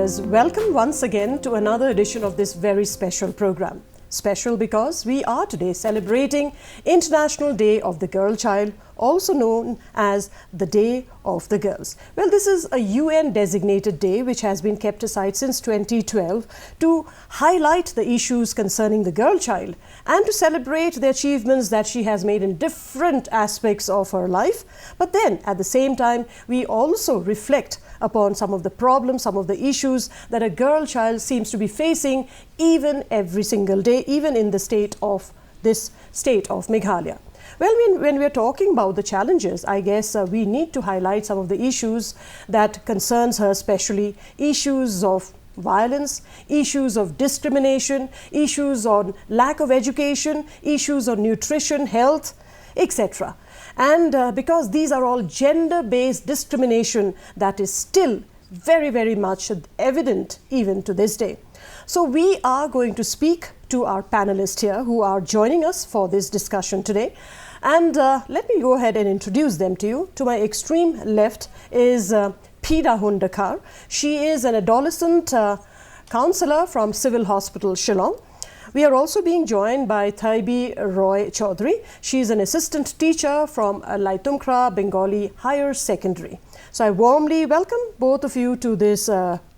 viewers, welcome once again to another edition of this very special program. Special because we are today celebrating International Day of the Girl Child, also known as the Day of the Girls. Well, this is a UN designated day which has been kept aside since 2012 to highlight the issues concerning the girl child and to celebrate the achievements that she has made in different aspects of her life. But then at the same time, we also reflect upon some of the problems, some of the issues that a girl child seems to be facing even every single day, even in the state of Meghalaya. Well, when we're talking about the challenges, I guess we need to highlight some of the issues that concerns her, especially issues of violence, issues of discrimination, issues on lack of education, issues on nutrition, health, etc. And because these are all gender-based discrimination that is still very, very much evident even to this day. So we are going to speak to our panelists here who are joining us for this discussion today. And let me go ahead and introduce them to you. To my extreme left is Pida Hundakar. She is an adolescent counselor from Civil Hospital, Shillong. We are also being joined by Thaibi Roy Chaudhary. She is an assistant teacher from Laitumkra Bengali Higher Secondary. So I warmly welcome both of you to this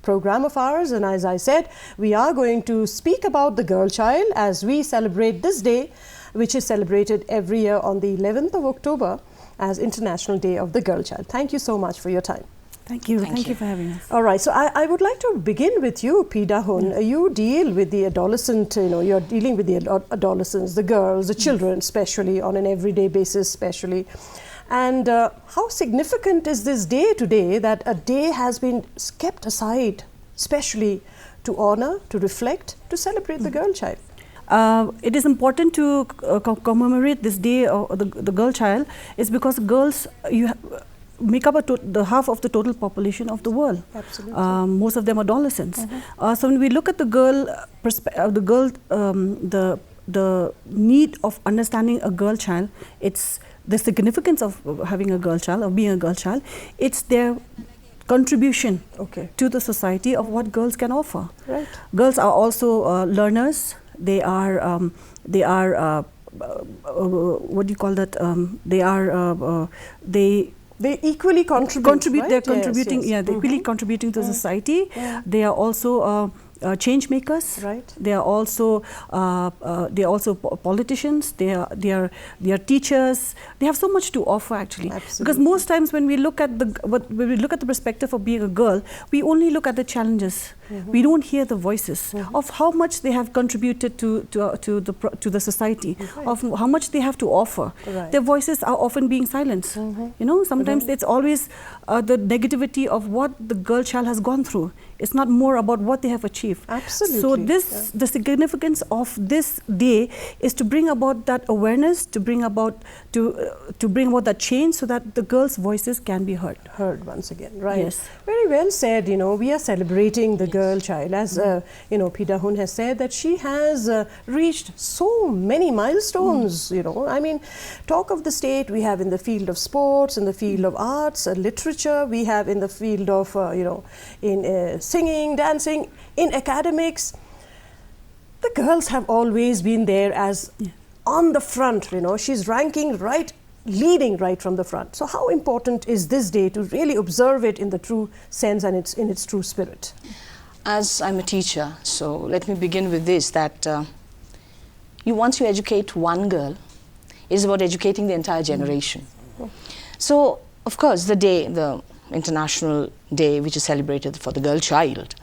program of ours. And as I said, we are going to speak about the girl child as we celebrate this day, which is celebrated every year on the 11th of October as International Day of the Girl Child. Thank you so much for your time. Thank you. Thank you for having us. All right. So I would like to begin with you, Pida Hun. Yes. You deal with the adolescent, you're dealing with the adolescents, the girls, the children, especially on an everyday basis, especially. And how significant is this day today that a day has been kept aside, especially to honor, to reflect, to celebrate the girl child? It is important to commemorate this day of the girl child is because girls make up the half of the total population of the world. Absolutely. Most of them adolescents. So when we look at the need of understanding a girl child, it's the significance of having a girl child, of being a girl child. It's their contribution to the society of what girls can offer. Right. Girls are also learners. They are what do you call that? They equally contribute. Right? They're contributing. Yes. Yeah, they're equally contributing to society. Yeah. They are also change makers. Right. They are also politicians. They are teachers. They have so much to offer actually. Absolutely. Because most times when we look at the perspective of being a girl, we only look at the challenges. We don't hear the voices of how much they have contributed to the society, of how much they have to offer. Right. Their voices are often being silenced. Sometimes it's always the negativity of what the girl child has gone through. It's not more about what they have achieved. Absolutely. So the significance of this day is to bring about that awareness, to bring about that change, so that the girls' voices can be heard. Heard once again, right? Yes. Very well said. We are celebrating the girl child, as Pida Hun has said that she has reached so many milestones. I mean, talk of the state we have in the field of sports, in the field of arts, literature. We have in the field of in singing, dancing, in academics. The girls have always been there as on the front. She's ranking leading right from the front. So how important is this day to really observe it in the true sense and in its true spirit? As I'm a teacher, so let me begin with this, that once you educate one girl, it is about educating the entire generation. So, of course, the International Day, which is celebrated for the girl child,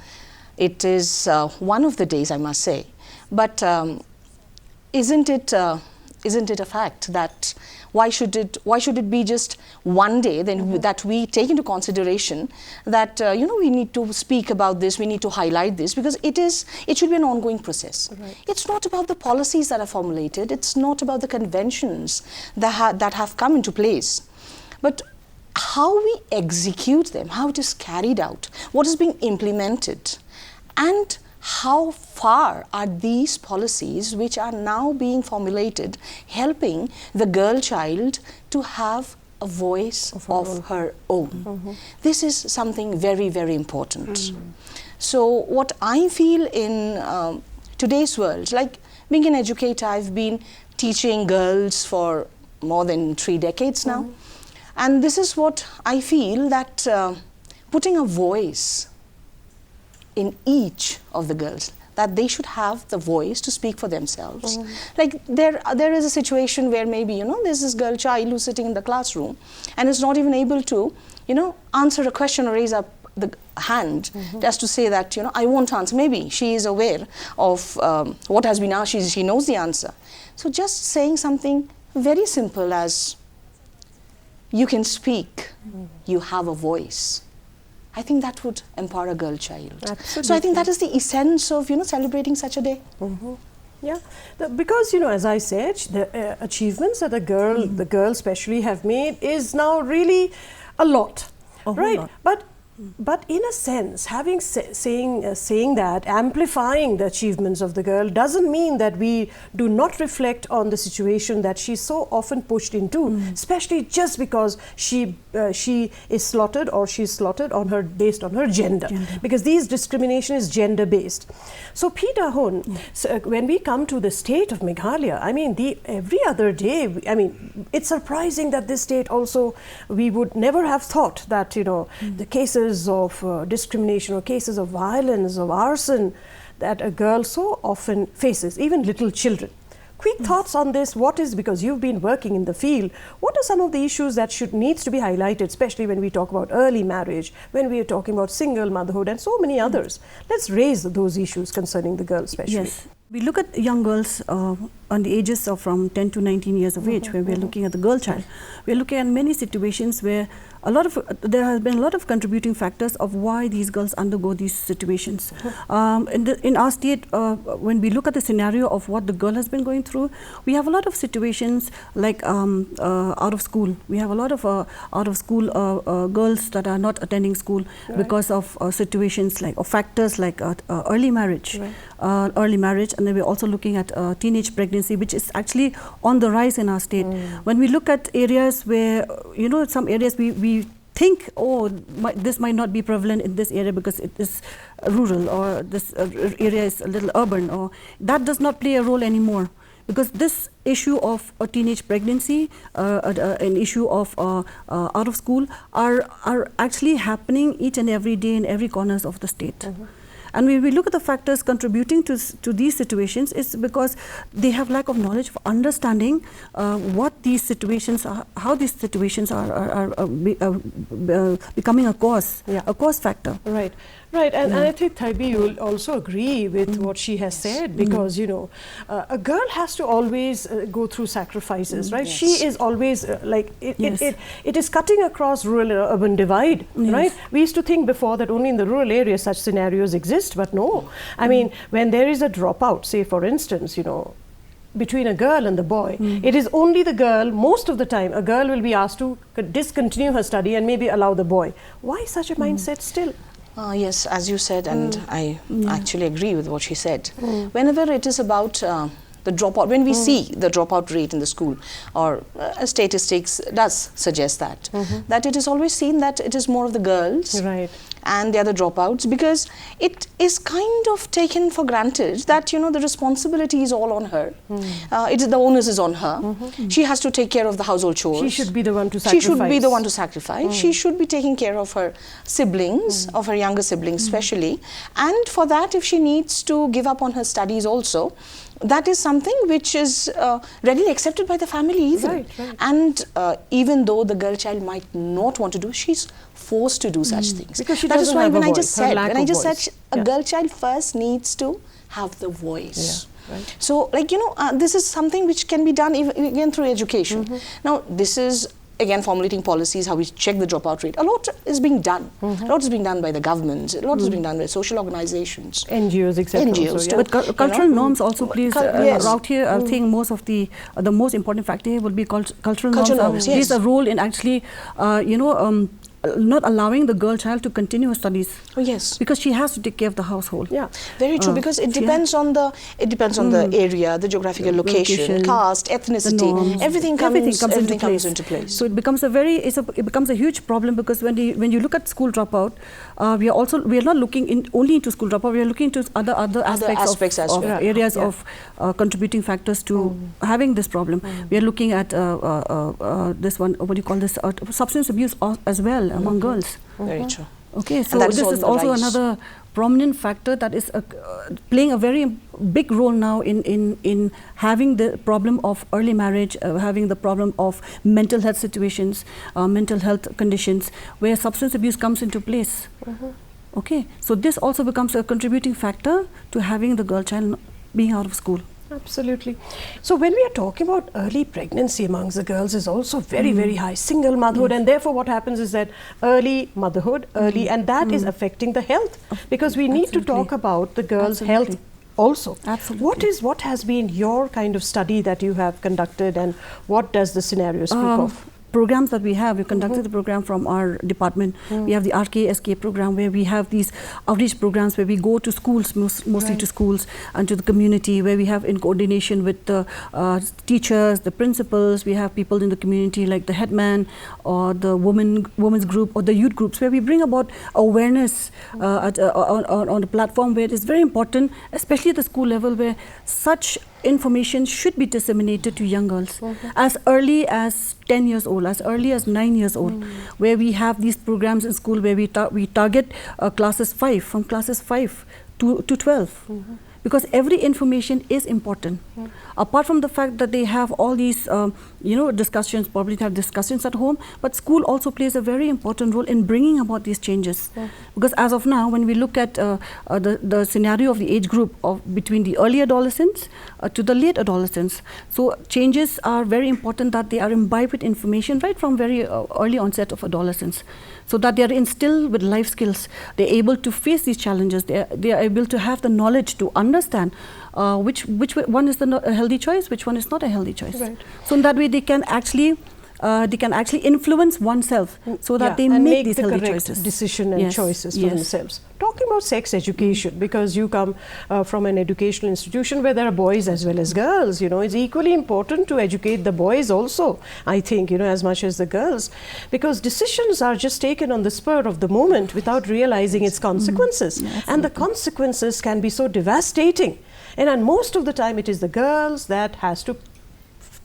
it is one of the days, I must say. But isn't it a fact that why should it be just one day that we take into consideration that we need to speak about this, we need to highlight this, because it should be an ongoing process. Right. It's not about the policies that are formulated, it's not about the conventions that have come into place, but how we execute them, how it is carried out, what is being implemented, and how far are these policies which are now being formulated helping the girl child to have a voice of her own. This is something very, very important. So what I feel in today's world, like being an educator, I've been teaching girls for more than 3 decades now. And this is what I feel, that putting a voice in each of the girls, that they should have the voice to speak for themselves. Like there is a situation where maybe, you know, there's this girl child who's sitting in the classroom and is not even able to, you know, answer a question or raise up the hand just to say that, you know, I won't answer. Maybe she is aware of what has been asked, she knows the answer. So just saying something very simple as, you can speak, you have a voice. I think that would empower a girl child. Absolutely. So I think that is the essence of, you know, celebrating such a day. Yeah, because, you know, as I said, the achievements that the girl especially have made is now really a lot, right? But in a sense, having saying that, amplifying the achievements of the girl doesn't mean that we do not reflect on the situation that she's so often pushed into, especially just because she is slaughtered, or she's slaughtered on her based on her gender. Because these discrimination is gender based. So Peter Hun, so when we come to the state of Meghalaya, I mean, every other day, I mean, it's surprising that this state also, we would never have thought that, you know, the cases of discrimination or cases of violence, of arson, that a girl so often faces, even little children. Quick thoughts on this. What is, because you've been working in the field, what are some of the issues that needs to be highlighted, especially when we talk about early marriage, when we are talking about single motherhood and so many others? Let's raise those issues concerning the girls especially. Yes. We look at young girls on the ages of from 10 to 19 years of age, where we are looking at the girl child. We are looking at many situations where there has been a lot of contributing factors of why these girls undergo these situations. In our state, when we look at the scenario of what the girl has been going through, we have a lot of situations like out of school. We have a lot of out of school girls that are not attending school because of situations like, or factors like early marriage. Early marriage, and then we're also looking at teenage pregnancy, which is actually on the rise in our state. When we look at areas where, you know, some areas we think, oh, this might not be prevalent in this area because it is rural, or this area is a little urban, or that does not play a role anymore. Because this issue of a teenage pregnancy, an issue of out of school, are actually happening each and every day in every corners of the state. And when we look at the factors contributing to these situations, it's because they have lack of knowledge of understanding what these situations are, how these situations are becoming a cause factor. Right. Right, and I think Taibi, you will also agree with what she has said, because, you know, a girl has to always go through sacrifices, right? She is always like, it is cutting across rural and urban divide, right? We used to think before that only in the rural areas such scenarios exist, but no. I mean, when there is a dropout, say for instance, you know, between a girl and the boy, it is only the girl, most of the time, a girl will be asked to discontinue her study and maybe allow the boy. Why such a mindset still? Yes, as you said, and I actually agree with what she said. Whenever it is about the dropout, when we see the dropout rate in the school, or statistics does suggest that, that it is always seen that it is more of the girls and the other dropouts, because it is kind of taken for granted that, you know, the responsibility is all on her. It is, the onus is on her. She has to take care of the household chores. She should be the one to sacrifice. She should be the one to sacrifice. She should be taking care of her siblings, of her younger siblings especially. And for that, if she needs to give up on her studies also, that is something which is readily accepted by the family even. And even though the girl child might not want to do, she's forced to do such things. Because she that is why have when a I voice, just said, a yeah. girl child first needs to have the voice. Yeah, right. So, like, you know, this is something which can be done even again through education. Now, this is again formulating policies, how we check the dropout rate. A lot is being done. A lot is being done by the government. A lot is being done by social organizations, NGOs, etc. NGOs, also, yeah. But cultural norms also plays out here. I think most of the most important factor here will be cultural norms. Yes. Plays a role in actually, not allowing the girl child to continue her studies. Oh yes, because she has to take care of the household. Yeah, very true. Because it depends on the area, the geographical location, caste, ethnicity, everything comes into place. So it becomes it becomes a huge problem, because when you look at school dropout, we are not looking only into school dropout. We are looking into other aspects of areas of contributing factors to having this problem. We are looking at this one. What do you call this? Substance abuse as well among girls. Very true. Okay, so this is also another prominent factor that is playing a very big role now in having the problem of early marriage, having the problem of mental health situations, mental health conditions, where substance abuse comes into place. Okay, so this also becomes a contributing factor to having the girl child being out of school. Absolutely. So when we are talking about early pregnancy amongst the girls is also very, very high. Single motherhood, and therefore what happens is that early motherhood, and that is affecting the health, because we need to talk about the girls' health also. Absolutely. What has been your kind of study that you have conducted, and what does the scenario speak of? Programs that we have, we conducted the program from our department. We have the RKSK program, where we have these outreach programs where we go to schools, mostly to schools and to the community, where we have in coordination with the teachers, the principals. We have people in the community like the headman or the women's group or the youth groups, where we bring about awareness on a platform where it is very important, especially at the school level, where such information should be disseminated to young girls as early as 10 years old, as early as 9 years old, where we have these programs in school where we target classes 5, from classes 5 to 12. Because every information is important. Apart from the fact that they have all these, discussions, probably have discussions at home, but school also plays a very important role in bringing about these changes. Because as of now, when we look at the scenario of the age group of between the early adolescents to the late adolescents, so changes are very important, that they are imbibed with information right from very early onset of adolescence, so that they are instilled with life skills. They're able to face these challenges. They are able to have the knowledge to understand which one is the healthy choice, which one is not a healthy choice. Right. So in that way, they can actually influence oneself, so that they make these the healthy correct choices. decision and choices for themselves. Talking about sex education, because you come from an educational institution where there are boys as well as girls, it's equally important to educate the boys also, I think, as much as the girls, because decisions are just taken on the spur of the moment without realizing its consequences, and the consequences can be so devastating. And most of the time it is the girls that has to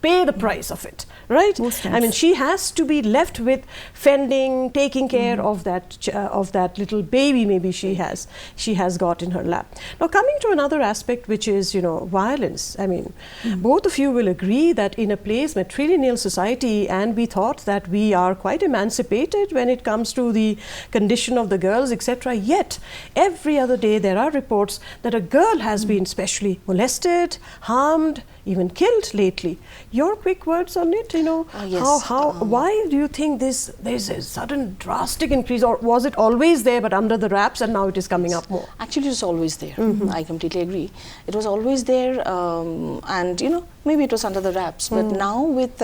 pay the price of it, right? I mean, she has to be left with fending, taking care of that little baby maybe she has got in her lap. Now, coming to another aspect, which is violence. I mean, both of you will agree that in a place matrilineal society, and we thought that we are quite emancipated when it comes to the condition of the girls, etc. Yet every other day there are reports that a girl has been specially molested, harmed, even killed lately. Your quick words on it, why do you think there's a sudden drastic increase, or was it always there but under the wraps and now it is coming up more? Actually, it was always there. I completely agree. It was always there, and maybe it was under the wraps, but now with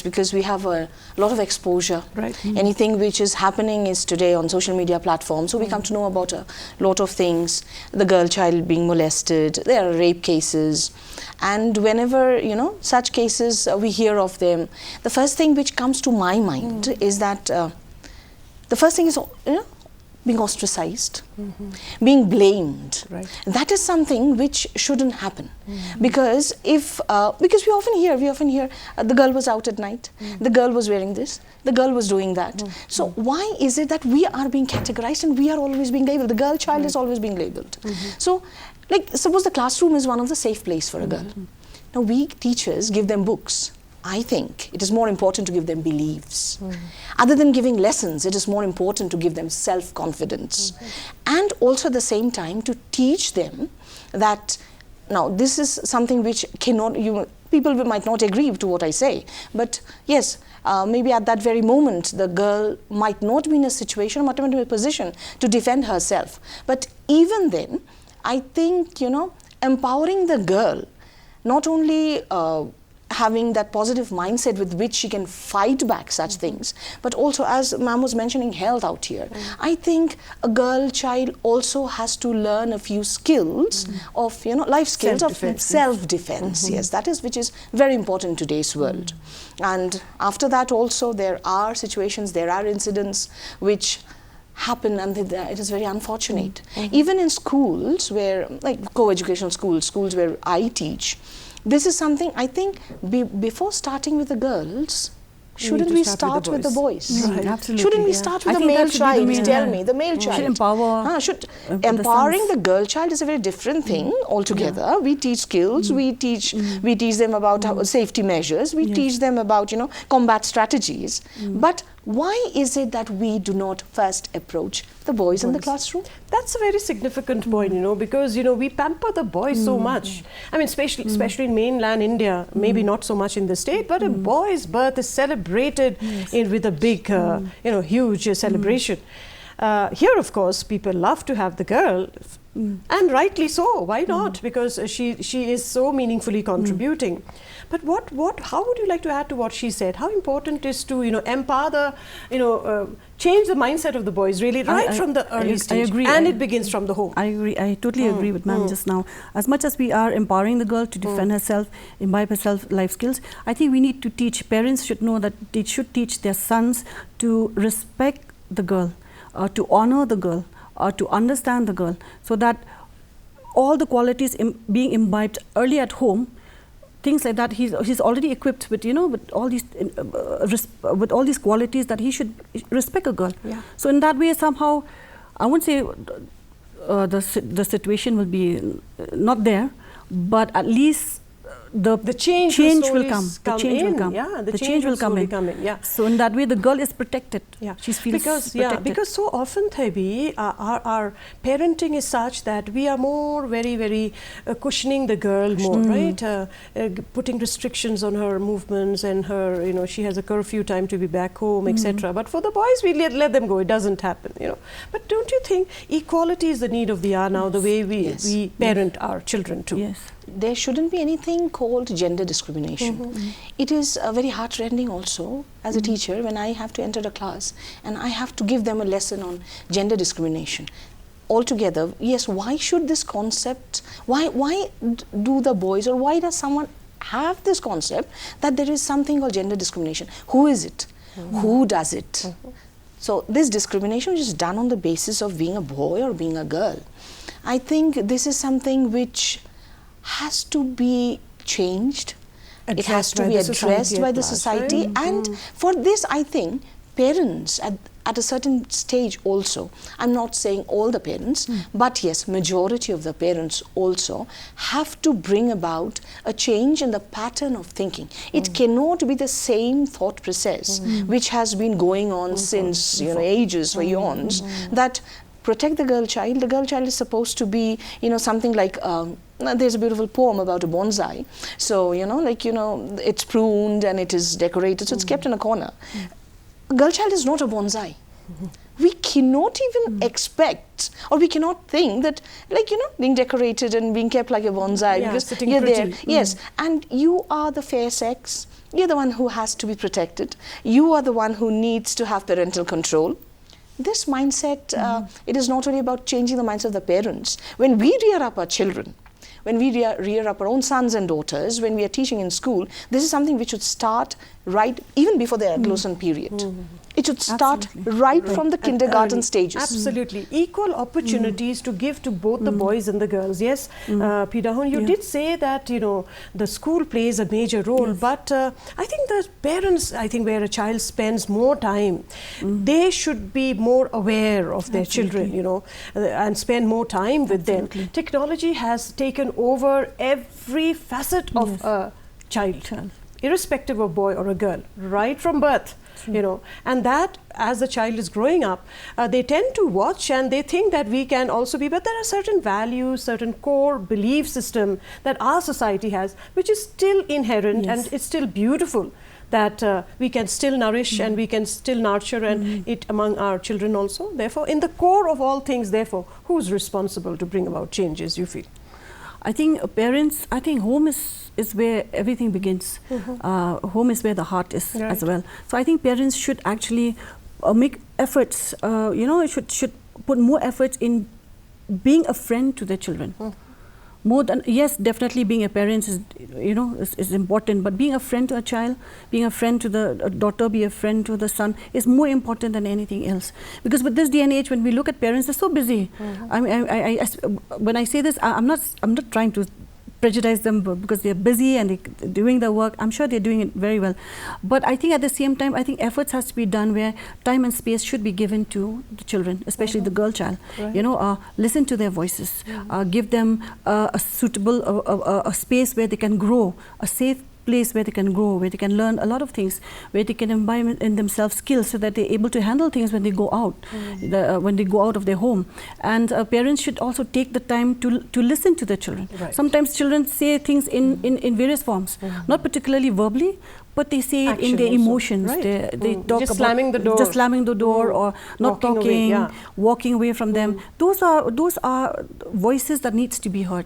because we have a lot of exposure. Right. Anything which is happening is today on social media platforms, so we come to know about a lot of things. The girl child being molested, there are rape cases, and whenever such cases we hear of them, the first thing which comes to my mind is that the first thing is being ostracized, being blamed. Right. That is something which shouldn't happen, because because we often hear the girl was out at night, the girl was wearing this, the girl was doing that. So why is it that we are being categorized and we are always being labeled? The girl child is always being labeled. So, suppose the classroom is one of the safe place for a girl. Now, we teachers give them books. I think it is more important to give them beliefs. Other than giving lessons, it is more important to give them self-confidence. And also at the same time to teach them that, now this is something which people might not agree to what I say, but yes, maybe at that very moment the girl might not be in a situation, might not be in a position to defend herself. But even then, I think, empowering the girl, not only having that positive mindset with which she can fight back such things. But also, as ma'am was mentioning health out here, I think a girl child also has to learn a few skills of, you know, life skills of self-defense. Yes, that is, which is very important in today's world. And after that also, there are situations, there are incidents which happen, and it is very unfortunate. Even in schools where, like co-educational schools where I teach, this is something I think before starting with the girls, shouldn't we start with the boys? Right. Absolutely. Shouldn't we start with the male child? Tell me, the male child. Should empower. Empowering the girl child is a very different thing altogether. We teach skills. We teach them about safety measures. We teach them about, you know, combat strategies. But why is it that we do not first approach the boys in the classroom? That's a very significant point, you know, because, you know, we pamper the boys so much. I mean, especially in mainland India, maybe not so much in the state, but a boy's birth is celebrated with a big, you know, huge celebration. Here, of course, people love to have the girl, and rightly so. Why not? Because she is so meaningfully contributing. But how would you like to add to what she said? How important is to, you know, empower the, you know, change the mindset of the boys really right from the early stage. I agree. And it begins from the home. I agree. I totally agree with ma'am just now. As much as we are empowering the girl to defend herself, imbibe herself life skills, I think we need to teach, parents should know that they should teach their sons to respect the girl, to honor the girl, to understand the girl, so that all the qualities being imbibed early at home, things like that, he's already equipped with, you know, with all these qualities that he should respect a girl. Yeah. So in that way, somehow, I wouldn't say the situation will be not there, but at least the change will come. The change will come. Yeah, the change will come in. Yeah. So in that way, the girl is protected. Yeah, she feels protected. Because so often, Thaibi, our parenting is such that we are more very cushioning the girl more, right? Putting restrictions on her movements and her, you know, she has a curfew time to be back home, etc. But for the boys, we let them go. It doesn't happen, you know. But don't you think equality is the need of the hour now? The way we parent our children too. Yes. There shouldn't be anything called gender discrimination. It is very heartrending also as a teacher when I have to enter a class and I have to give them a lesson on gender discrimination. Altogether, yes, why should this concept, why do the boys, or why does someone have this concept that there is something called gender discrimination? Who is it? Who does it? So this discrimination is done on the basis of being a boy or being a girl. I think this is something which has to be changed. It has to be addressed by the society, right? And for this, I think parents at a certain stage also, I'm not saying all the parents, but yes, majority of the parents also have to bring about a change in the pattern of thinking. It cannot be the same thought process which has been going on since, you know, ages or eons, that protect the girl child. The girl child is supposed to be, you know, something like, there's a beautiful poem about a bonsai. So, you know, like, you know, it's pruned and it is decorated, so it's kept in a corner. A girl child is not a bonsai. We cannot even expect, or we cannot think that, like, you know, being decorated and being kept like a bonsai, because you're there. Yes, and you are the fair sex. You're the one who has to be protected. You are the one who needs to have parental control. This mindset, it is not only about changing the mindset of the parents. When we rear up our children, when we rear up our own sons and daughters, when we are teaching in school, this is something which should start right even before the adolescent period. It should start right from the kindergarten stages. Absolutely. Equal opportunities to give to both the boys and the girls. Yes, P. Dahon, you did say that, you know, the school plays a major role, but I think the parents, I think where a child spends more time, they should be more aware of their children, you know, and spend more time with them. Technology has taken over every facet of a child, irrespective of boy or a girl, right from birth. You know, and that as the child is growing up, they tend to watch and they think that we can also be, but there are certain values, certain core belief system that our society has, which is still inherent and it's still beautiful, that we can still nourish and we can still nurture and it among our children also. Therefore, in the core of all things, therefore, who's responsible to bring about changes, you feel? I think parents, I think home is is where everything begins. Home is where the heart is Right. as well. So I think parents should actually make efforts, should put more efforts in being a friend to their children. More than, yes, definitely being a parent is important, but being a friend to a child, being a friend to the daughter, be a friend to the son is more important than anything else. Because with this day and age, when we look at parents, they're so busy. When I say this, I'm not trying to prejudice them because they're busy and they're doing the work. I'm sure they're doing it very well. But I think at the same time, I think efforts has to be done where time and space should be given to the children, especially the girl child. Right. Listen to their voices, give them a suitable a space where they can grow, a safe place where they can grow, where they can learn a lot of things, where they can imbibe in themselves skills so that they're able to handle things when they go out, when they go out of their home. And parents should also take the time to listen to their children. Right. Sometimes children say things in various forms, not particularly verbally, but they say it in their Action also. emotions. Right. They talk Just about slamming the door. just slamming the door, or not Walking away, talking, walking away from them. Those are voices that needs to be heard.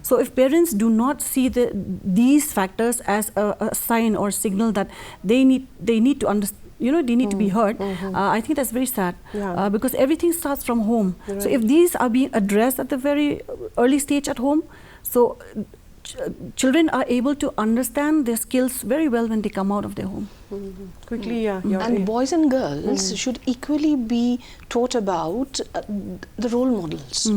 So if parents do not see these factors as a sign or signal that they need to understand, they need to be heard. I think that's very sad, because everything starts from home. Right. So if these are being addressed at the very early stage at home, so children are able to understand their skills very well when they come out of their home. Quickly, And boys and girls should equally be taught about the role models,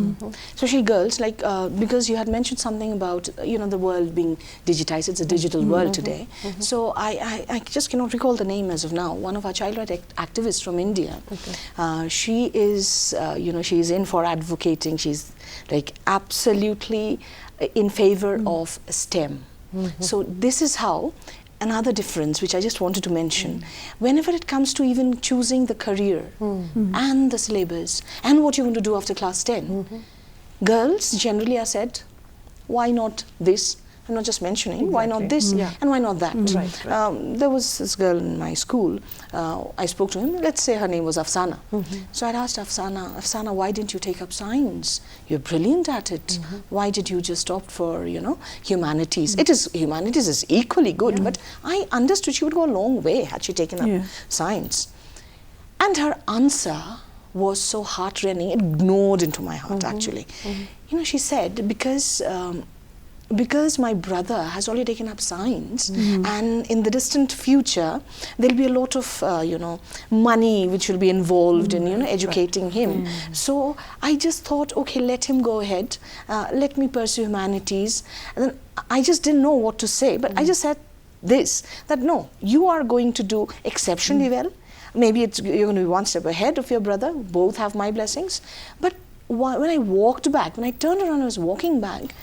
especially girls. Like because you had mentioned something about the world being digitized. It's a digital world today. So I just cannot recall the name as of now. One of our child right activists from India. She is she is in for advocating. She's like absolutely in favor of STEM. So this is how. Another difference which I just wanted to mention, whenever it comes to even choosing the career and the syllabus and what you're going to do after class 10, girls generally are said, why not this? I'm not just mentioning, why not this and why not that? There was this girl in my school, I spoke to him, let's say her name was Afsana. So I'd asked Afsana, why didn't you take up science? You're brilliant at it. Why did you just opt for, humanities? Humanities is equally good, but I understood she would go a long way had she taken up science. And her answer was so heart-rending, it gnawed into my heart actually. She said, because my brother has already taken up science and in the distant future there'll be a lot of money which will be involved in educating him. So I just thought, okay, let him go ahead, let me pursue humanities. And then I just didn't know what to say, but I just said this, that no, you are going to do exceptionally well. Maybe you're going to be one step ahead of your brother, both have my blessings. But when I walked back, when I turned around and I was walking back,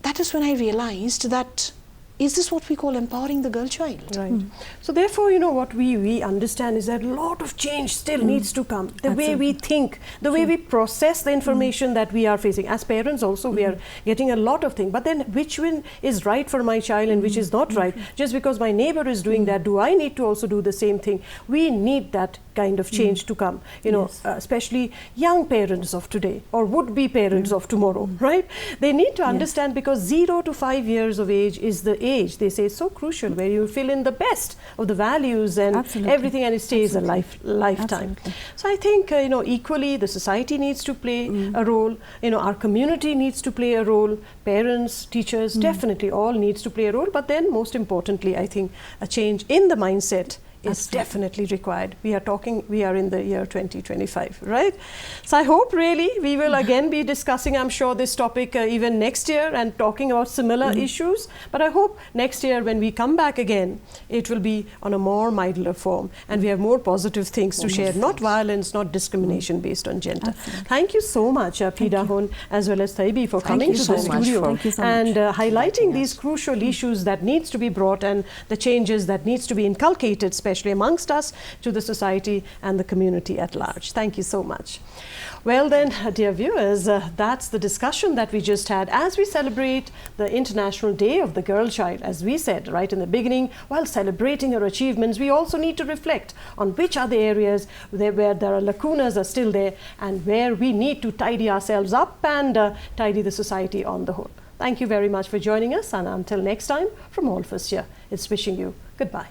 that is when I realized that, is this what we call empowering the girl child? Right. So therefore, what we understand is that a lot of change still needs to come. The way we think, the way we process the information that we are facing. As parents also, we are getting a lot of things. But then which one is right for my child and which is not right? Just because my neighbor is doing that, do I need to also do the same thing? We need that kind of change to come. Especially young parents of today or would-be parents of tomorrow, right? They need to understand because 0 to 5 years of age is the age, they say, so crucial, where you fill in the best of the values and everything, and it stays a lifetime. So I think equally the society needs to play a role, our community needs to play a role, parents, teachers, definitely all needs to play a role. But then most importantly, I think a change in the mindset is definitely required. We are in the year 2025, right? So I hope really we will again be discussing, I'm sure, this topic even next year and talking about similar issues. But I hope next year when we come back again, it will be on a more milder form and we have more positive things to share, not violence, not discrimination based on gender. Thank you so much, Pida Hun, as well as Taibi, for coming to the studio and highlighting these crucial issues that needs to be brought and the changes that needs to be inculcated, especially amongst us, to the society and the community at large. Thank you so much. Well then, dear viewers, that's the discussion that we just had as we celebrate the International Day of the Girl Child. As we said right in the beginning, while celebrating her achievements, we also need to reflect on which are the areas where there are lacunas are still there and where we need to tidy ourselves up and tidy the society on the whole. Thank you very much for joining us, and until next time, from all of us here, it's wishing you goodbye.